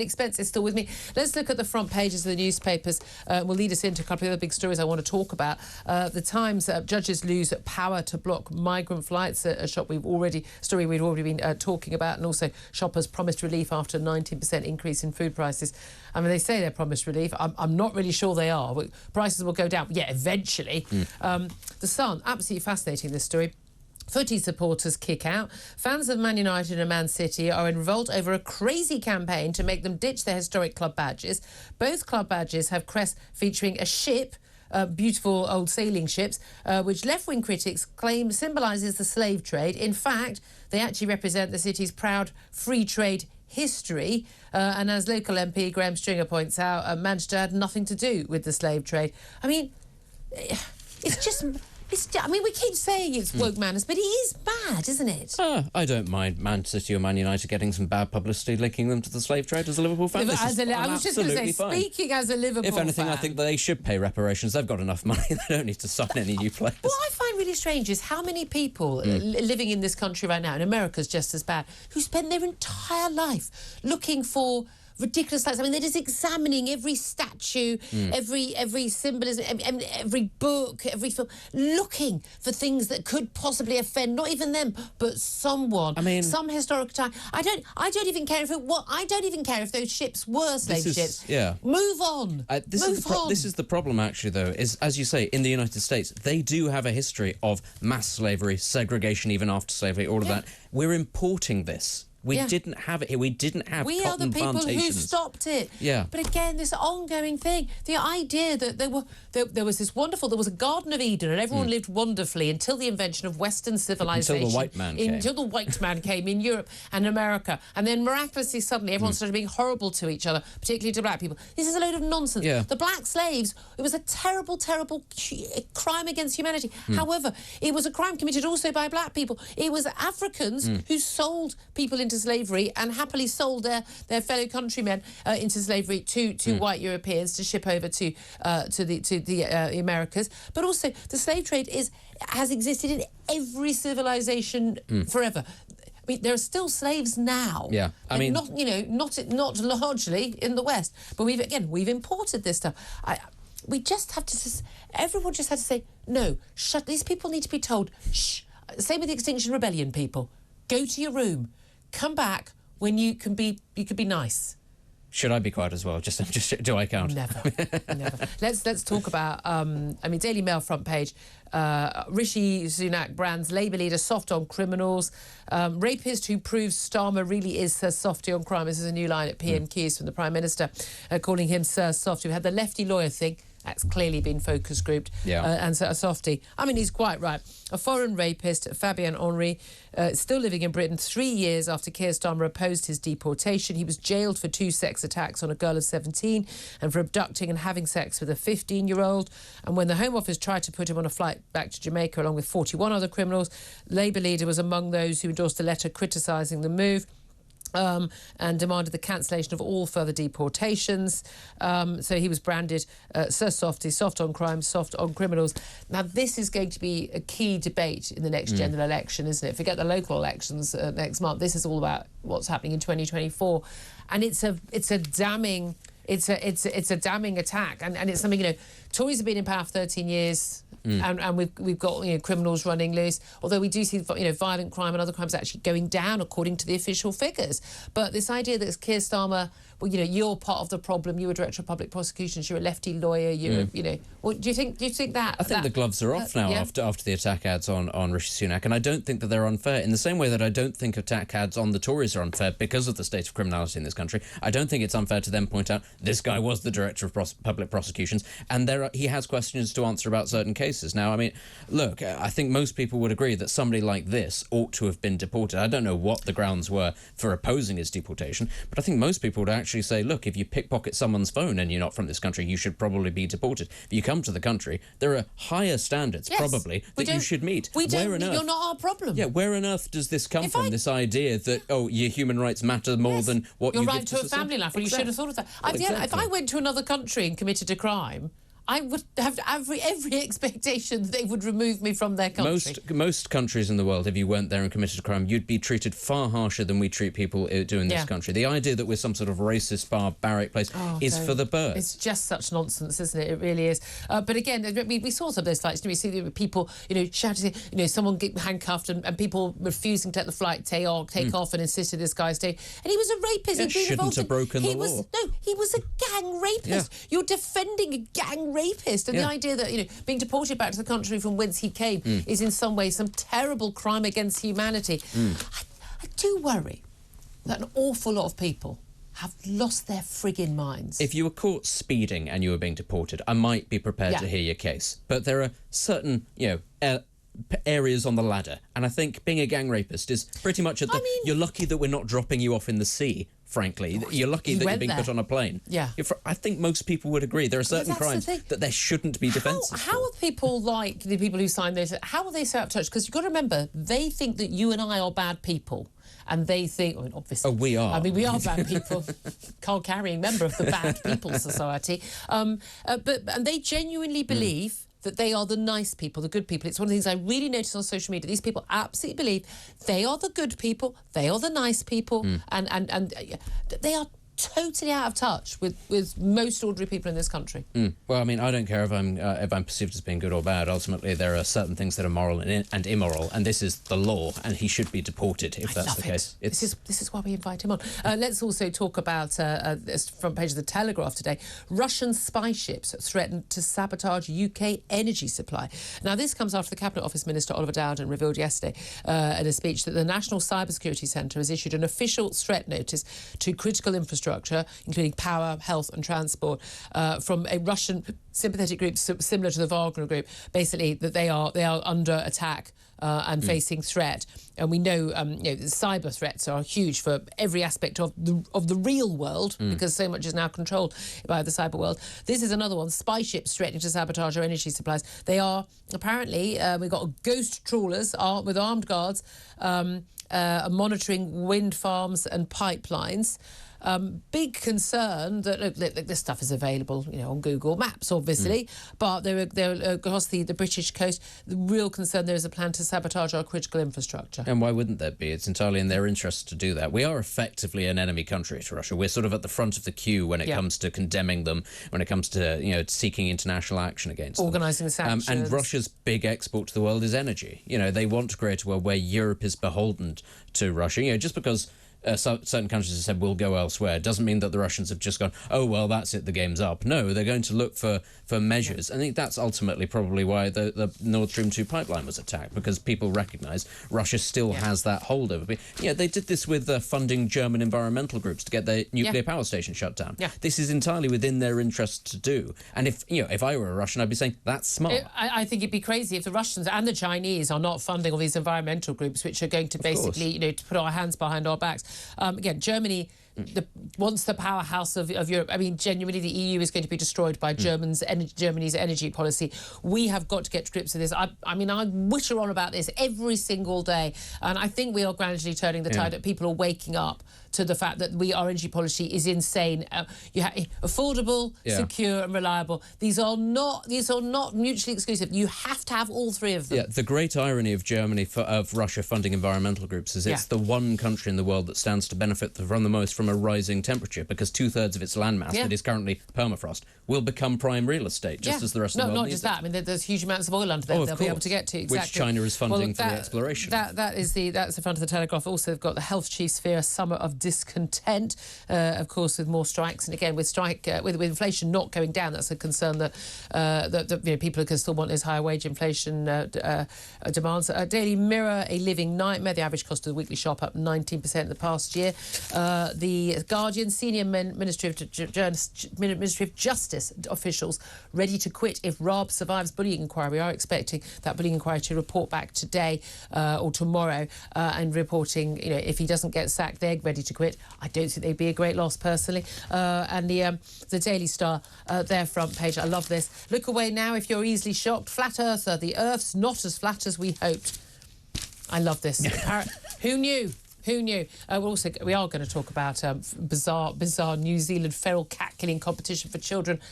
Expense is still with me. Let's look at the front pages of the newspapers. Will lead us into a couple of other big stories I want to talk about. The Times, judges lose power to block migrant flights, a story we've already been talking about, and also shoppers promised relief after a 19% increase in food prices. I mean, they say they're promised relief. I'm not really sure they are. Prices will go down, yeah, eventually. The Sun, absolutely fascinating, this story. Footy supporters kick out. Fans of Man United and Man City are in revolt over a crazy campaign to make them ditch their historic club badges. Both club badges have crests featuring a ship, beautiful old sailing ships, which left-wing critics claim symbolises the slave trade. In fact, they actually represent the city's proud free trade history. And as local MP Graham Stringer points out, Manchester had nothing to do with the slave trade. I mean, it's just... I mean, we keep saying it's woke manners, but it is bad, isn't it? I don't mind Man City or Man United getting some bad publicity linking them to the slave trade as a Liverpool fan. I was just going to say, speaking as a Liverpool If anything, fan, I think they should pay reparations. They've got enough money. They don't need to sign any new players. What I find really strange is how many people living in this country right now, and America's just as bad, who spend their entire life looking for ridiculous things. I mean, they're just examining every statue, every symbolism, every book, every film, looking for things that could possibly offend not even them, but someone. I mean, some historic time. I don't even care if I don't even care if those ships were slave ships. Yeah. Move on. This is the problem, actually, though, is, as you say, in the United States, they do have a history of mass slavery, segregation even after slavery, all of that. We're importing this. We didn't have it here. We didn't have cotton plantations. We are the people who stopped it. Yeah. But again, this ongoing thing, the idea that there was a Garden of Eden and everyone lived wonderfully until the invention of Western civilization. Until the white man came. Until the white man came in Europe and America. And then miraculously, suddenly, everyone started being horrible to each other, particularly to black people. This is a load of nonsense. Yeah. The black slaves, it was a terrible, terrible crime against humanity. However, it was a crime committed also by black people. It was Africans who sold people into slavery and happily sold their fellow countrymen into slavery to white Europeans to ship over to the Americas. But also the slave trade has existed in every civilization forever. I mean, there are still slaves now. Yeah, I mean, not largely in the West, but we've imported this stuff. We just have to. Everyone just had to say no. Shut. These people need to be told. Shh. Same with the Extinction Rebellion people. Go to your room. Come back when you can be nice. Should I be quiet as well? Just do I count? Never. Let's talk about. I mean, Daily Mail front page. Rishi Sunak brands Labour leader soft on criminals. Rapist who proves Starmer really is Sir Softy on crime. This is a new line at PMQs from the Prime Minister, calling him Sir Softy. We had the lefty lawyer thing. That's clearly been focus grouped. And so a softie. I mean, he's quite right. A foreign rapist, Fabien Henry, still living in Britain 3 years after Keir Starmer opposed his deportation. He was jailed for 2 sex attacks on a girl of 17 and for abducting and having sex with a 15-year-old. And when the Home Office tried to put him on a flight back to Jamaica along with 41 other criminals, Labour leader was among those who endorsed a letter criticising the move. And demanded the cancellation of all further deportations. So he was branded Sir Softy, soft on crime, soft on criminals. Now, this is going to be a key debate in the next general election, isn't it? Forget the local elections next month. This is all about what's happening in 2024. And it's a damning attack. And it's something, Tories have been in power for 13 years. And we've got criminals running loose. Although we do see violent crime and other crimes actually going down according to the official figures. But this idea that Keir Starmer, you're part of the problem. You were director of public prosecutions. You're a lefty lawyer. What do you think? Do you think that? I think the gloves are off now after the attack ads on Rishi Sunak, and I don't think that they're unfair. In the same way that I don't think attack ads on the Tories are unfair because of the state of criminality in this country, I don't think it's unfair to then point out this guy was the director of public prosecutions, and he has questions to answer about certain cases. Now, I mean, look, I think most people would agree that somebody like this ought to have been deported. I don't know what the grounds were for opposing his deportation, but I think most people would actually say, look, if you pickpocket someone's phone and you're not from this country, you should probably be deported. If you come to the country, there are higher standards, probably, that you should meet. You're not our problem. Yeah, where on earth does this come from, this idea that, your human rights matter more than what you your give right to a family life? Well, you should have thought of that. If I went to another country and committed a crime, I would have every expectation that they would remove me from their country. Most countries in the world, if you weren't there and committed a crime, you'd be treated far harsher than we treat people do in this country. The idea that we're some sort of racist, barbaric place is for the birds. It's just such nonsense, isn't it? It really is. But again, we saw some of those flights. We see people, shouting, someone getting handcuffed and people refusing to let the flight take off and insisted this guy stay. And he was a rapist. Yeah, shouldn't have broken the law. No, he was a gang rapist. Yeah. You're defending a gang rapist. And the idea that, being deported back to the country from whence he came is in some way some terrible crime against humanity. I do worry that an awful lot of people have lost their friggin' minds. If you were caught speeding and you were being deported, I might be prepared to hear your case. But there are certain, areas on the ladder. And I think being a gang rapist is pretty much at the... you're lucky that we're not dropping you off in the sea, frankly. You're lucky that you're being put on a plane. Yeah. I think most people would agree. There are certain crimes that there shouldn't be defences for. How are people like the people who sign those... How are they so out of touch? Because you've got to remember, they think that you and I are bad people. And they think, obviously... Oh, we are. We are bad people. Card-carrying member of the Bad People Society. And they genuinely believe that they are the nice people, the good people. It's one of the things I really notice on social media. These people absolutely believe they are the good people, they are the nice people, and they are totally out of touch with most ordinary people in this country. Well, I don't care if I'm perceived as being good or bad. Ultimately, there are certain things that are moral and immoral, and this is the law, and he should be deported if that's the case. This is why we invite him on. Let's also talk about this front page of the Telegraph today. Russian spy ships threatened to sabotage UK energy supply. Now, this comes after the Cabinet Office Minister Oliver Dowden revealed yesterday in a speech that the National Cybersecurity Centre has issued an official threat notice to critical infrastructure, including power, health and transport, from a Russian sympathetic group similar to the Wagner Group, basically that they are under attack and facing threat. And we know, cyber threats are huge for every aspect of the real world because so much is now controlled by the cyber world. This is another one, spy ships threatening to sabotage our energy supplies. They are, apparently, we've got ghost trawlers with armed guards monitoring wind farms and pipelines. Big concern that look, this stuff is available, on Google Maps, obviously, but they're across the British coast. The real concern there is a plan to sabotage our critical infrastructure. And why wouldn't there be? It's entirely in their interest to do that. We are effectively an enemy country to Russia. We're sort of at the front of the queue when it comes to condemning them, when it comes to seeking international action against them. Organising sanctions. And Russia's big export to the world is energy. They want to create a world where Europe is beholden to Russia. Just because certain countries have said we'll go elsewhere doesn't mean that the Russians have just gone, oh, well, that's it, the game's up. No, they're going to look for measures. I think that's ultimately probably why the Nord Stream 2 pipeline was attacked, because people recognise Russia still has that hold over it. They did this with funding German environmental groups to get their nuclear power station shut down. This is entirely within their interest to do. And if I were a Russian, I'd be saying, that's smart. I think it'd be crazy if the Russians and the Chinese are not funding all these environmental groups, which are going to basically, to put our hands behind our backs. Again, Germany once the powerhouse of Europe. Genuinely, the EU is going to be destroyed by Germany's energy policy. We have got to get to grips with this. I witter on about this every single day, and I think we are gradually turning the tide. That people are waking up to the fact that our energy policy is insane. Affordable, secure, and reliable. These are not mutually exclusive. You have to have all three of them. Yeah, the great irony of of Russia funding environmental groups is it's the one country in the world that stands to benefit from the most from a rising temperature, because 2/3 of its landmass that is currently permafrost will become prime real estate, just as the rest of the world not just that. There's huge amounts of oil under there they'll be able to get to. Exactly. Which China is funding for the exploration. That's the front of the Telegraph. Also, they've got the health chiefs fear a summer of discontent, of course, with more strikes. And again, with inflation not going down, that's a concern that people can still want those higher wage inflation demands. Daily Mirror, a living nightmare. The average cost of the weekly shop up 19% in the past year. The Guardian, senior Ministry of Justice officials ready to quit if Raab survives bullying inquiry. We are expecting that bullying inquiry to report back today or tomorrow, and reporting, if he doesn't get sacked, they're ready to quit. I don't think they'd be a great loss personally. And the Daily Star, their front page, I love this. Look away now if you're easily shocked. Flat Earther, the Earth's not as flat as we hoped. I love this. Who knew? Who knew? We are going to talk about bizarre New Zealand feral cat killing competition for children